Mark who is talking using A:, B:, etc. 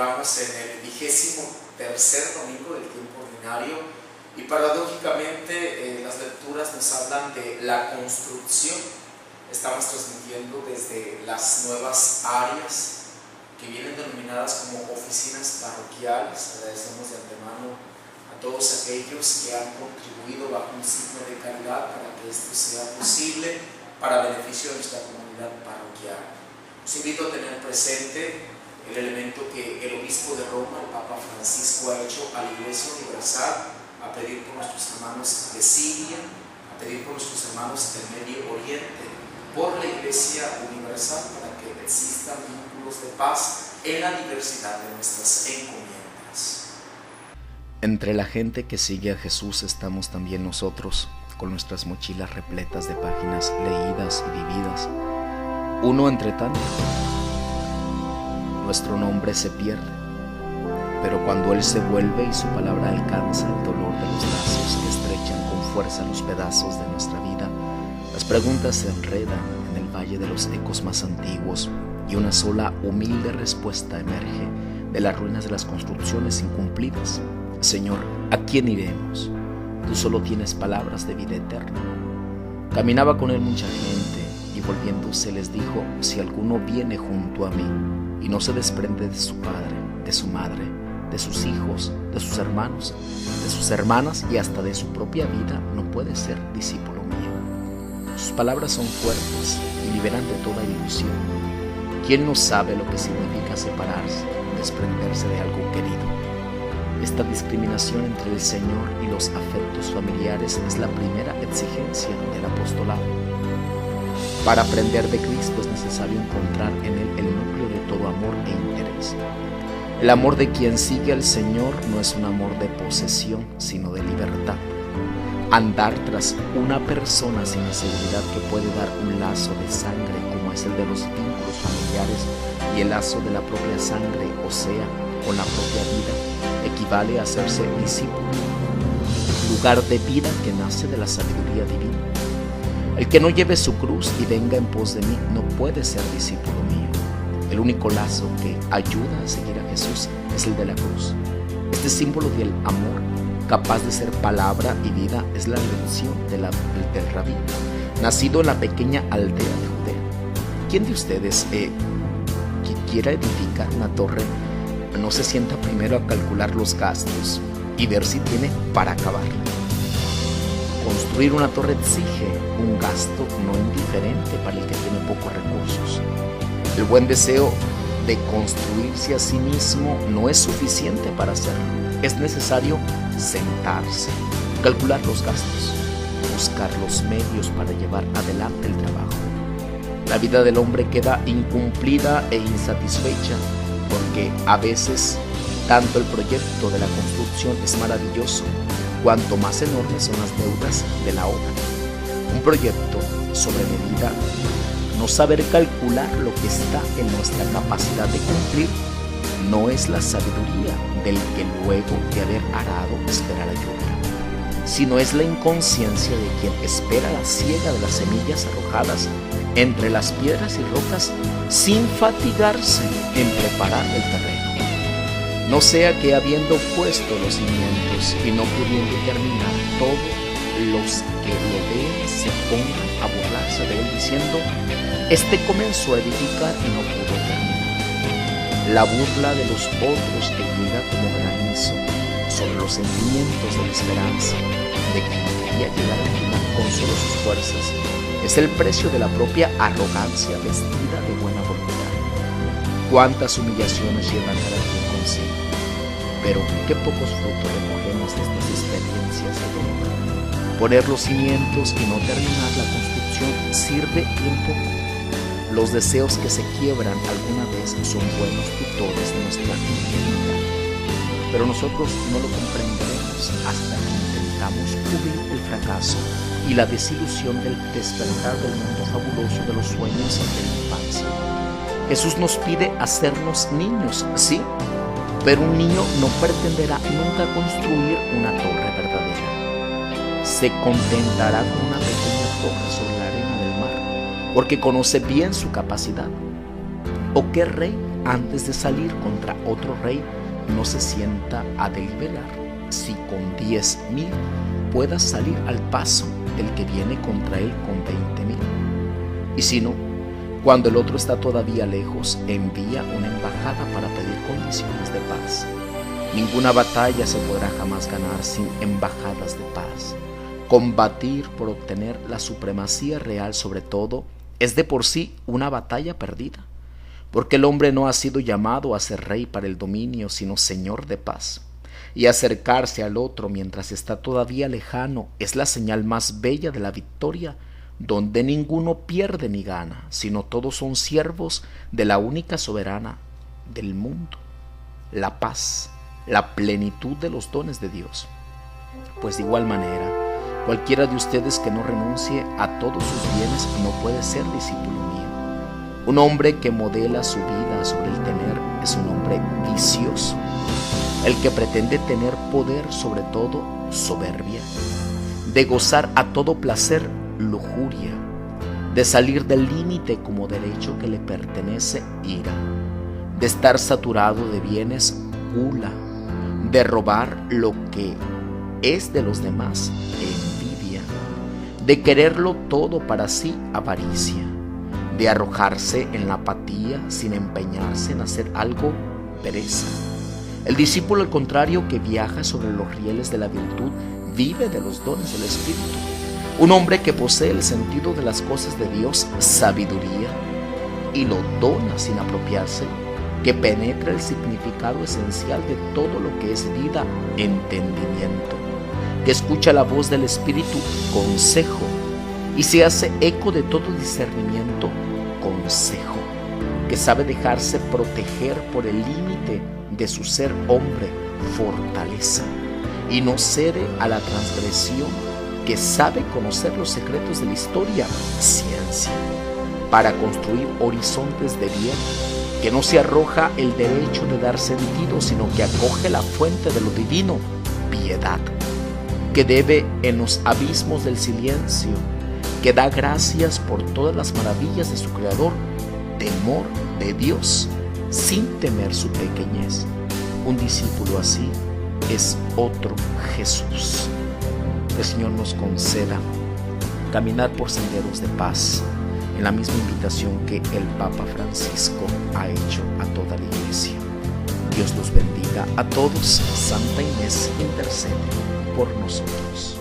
A: encontramos en el 23º domingo del tiempo ordinario y paradójicamente las lecturas nos hablan de la construcción. Estamos transmitiendo desde las nuevas áreas que vienen denominadas como oficinas parroquiales. Agradecemos de antemano a todos aquellos que han contribuido bajo un signo de caridad para que esto sea posible para beneficio de nuestra comunidad parroquial. Os invito a tener presente el elemento que el obispo de Roma, el Papa Francisco, ha hecho a la Iglesia Universal, a pedir por nuestros hermanos de Siria, a pedir por nuestros hermanos del Medio Oriente, por la Iglesia Universal, para que existan vínculos de paz en la diversidad de nuestras encomiendas.
B: Entre la gente que sigue a Jesús estamos también nosotros, con nuestras mochilas repletas de páginas leídas y vividas. Uno entre tantos, nuestro nombre se pierde, pero cuando Él se vuelve y su palabra alcanza el dolor de los lazos que estrechan con fuerza los pedazos de nuestra vida, las preguntas se enredan en el valle de los ecos más antiguos y una sola humilde respuesta emerge de las ruinas de las construcciones incumplidas. Señor, ¿a quién iremos? Tú solo tienes palabras de vida eterna. Caminaba con Él mucha gente y volviéndose les dijo: si alguno viene junto a mí y no se desprende de su padre, de su madre, de sus hijos, de sus hermanos, de sus hermanas y hasta de su propia vida, no puede ser discípulo mío. Sus palabras son fuertes y liberan de toda ilusión. ¿Quién no sabe lo que significa separarse, desprenderse de algo querido? Esta discriminación entre el Señor y los afectos familiares es la primera exigencia del apostolado. Para aprender de Cristo es necesario encontrar en Él el núcleo de todo amor e interés. El amor de quien sigue al Señor no es un amor de posesión, sino de libertad. Andar tras una persona sin la seguridad que puede dar un lazo de sangre, como es el de los vínculos familiares, y el lazo de la propia sangre, o sea, con la propia vida, equivale a hacerse discípulo, lugar de vida que nace de la sabiduría divina. El que no lleve su cruz y venga en pos de mí no puede ser discípulo mío. El único lazo que ayuda a seguir a Jesús es el de la cruz. Este símbolo del amor, capaz de ser palabra y vida, es la redención del rabí, nacido en la pequeña aldea de Judea. ¿Quién de ustedes que quiera edificar una torre no se sienta primero a calcular los gastos y ver si tiene para acabarla? Construir una torre exige un gasto no indiferente para el que tiene pocos recursos. El buen deseo de construirse a sí mismo no es suficiente para hacerlo. Es necesario sentarse, calcular los gastos, buscar los medios para llevar adelante el trabajo. La vida del hombre queda incumplida e insatisfecha porque a veces tanto el proyecto de la construcción es maravilloso, cuanto más enormes son las deudas de la obra. Un proyecto sobre medida, no saber calcular lo que está en nuestra capacidad de cumplir, no es la sabiduría del que luego de haber arado esperará lluvia, sino es la inconsciencia de quien espera la siega de las semillas arrojadas entre las piedras y rocas sin fatigarse en preparar el terreno. No sea que habiendo puesto los cimientos y no pudiendo terminar, todos los que lo vean se pongan a burlarse de él diciendo: este comenzó a edificar y no pudo terminar. La burla de los otros que llega como granizo sobre los sentimientos de la esperanza de quien quería llegar al final con solo sus fuerzas es el precio de la propia arrogancia vestida de buena voluntad. Cuántas humillaciones lleva cada quien consigo, pero qué pocos frutos recogemos de estas experiencias de dolor. Poner los cimientos y no terminar la construcción sirve bien poco. Los deseos que se quiebran alguna vez son buenos tutores de nuestra ingenuidad, pero nosotros no lo comprenderemos hasta que intentamos cubrir el fracaso y la desilusión del despertar del mundo fabuloso de los sueños de la infancia. Jesús nos pide hacernos niños, sí, pero un niño no pretenderá nunca construir una torre verdadera. Se contentará con una pequeña torre sobre la arena del mar, porque conoce bien su capacidad. ¿O qué rey antes de salir contra otro rey, no se sienta a deliberar si con 10,000 pueda salir al paso del que viene contra él con 20,000. Y si no, cuando el otro está todavía lejos, envía una embajada para pedir condiciones de paz. Ninguna batalla se podrá jamás ganar sin embajadas de paz. Combatir por obtener la supremacía real sobre todo es de por sí una batalla perdida, porque el hombre no ha sido llamado a ser rey para el dominio, sino señor de paz. Y acercarse al otro mientras está todavía lejano es la señal más bella de la victoria, donde ninguno pierde ni gana, sino todos son siervos de la única soberana del mundo, la paz, la plenitud de los dones de Dios. Pues de igual manera, cualquiera de ustedes que no renuncie a todos sus bienes no puede ser discípulo mío. Un hombre que modela su vida sobre el tener es un hombre vicioso. El que pretende tener poder sobre todo, soberbia. De gozar a todo placer, lujuria. De salir del límite como derecho que le pertenece, ira. De estar saturado de bienes, gula. De robar lo que es de los demás, envidia. De quererlo todo para sí, avaricia. De arrojarse en la apatía sin empeñarse en hacer algo, pereza. El discípulo, al contrario, que viaja sobre los rieles de la virtud, vive de los dones del Espíritu. Un hombre que posee el sentido de las cosas de Dios, sabiduría, y lo dona sin apropiárselo, que penetra el significado esencial de todo lo que es vida, entendimiento, que escucha la voz del Espíritu, consejo, y se hace eco de todo discernimiento, consejo, que sabe dejarse proteger por el límite de su ser hombre, fortaleza, y no cede a la transgresión, que sabe conocer los secretos de la historia, ciencia, para construir horizontes de bien, que no se arroja el derecho de dar sentido, sino que acoge la fuente de lo divino, piedad, que debe en los abismos del silencio, que da gracias por todas las maravillas de su Creador, temor de Dios, sin temer su pequeñez. Un discípulo así es otro Jesús. El Señor nos conceda caminar por senderos de paz, en la misma invitación que el Papa Francisco ha hecho a toda la Iglesia. Dios los bendiga a todos. Santa Inés intercede por nosotros.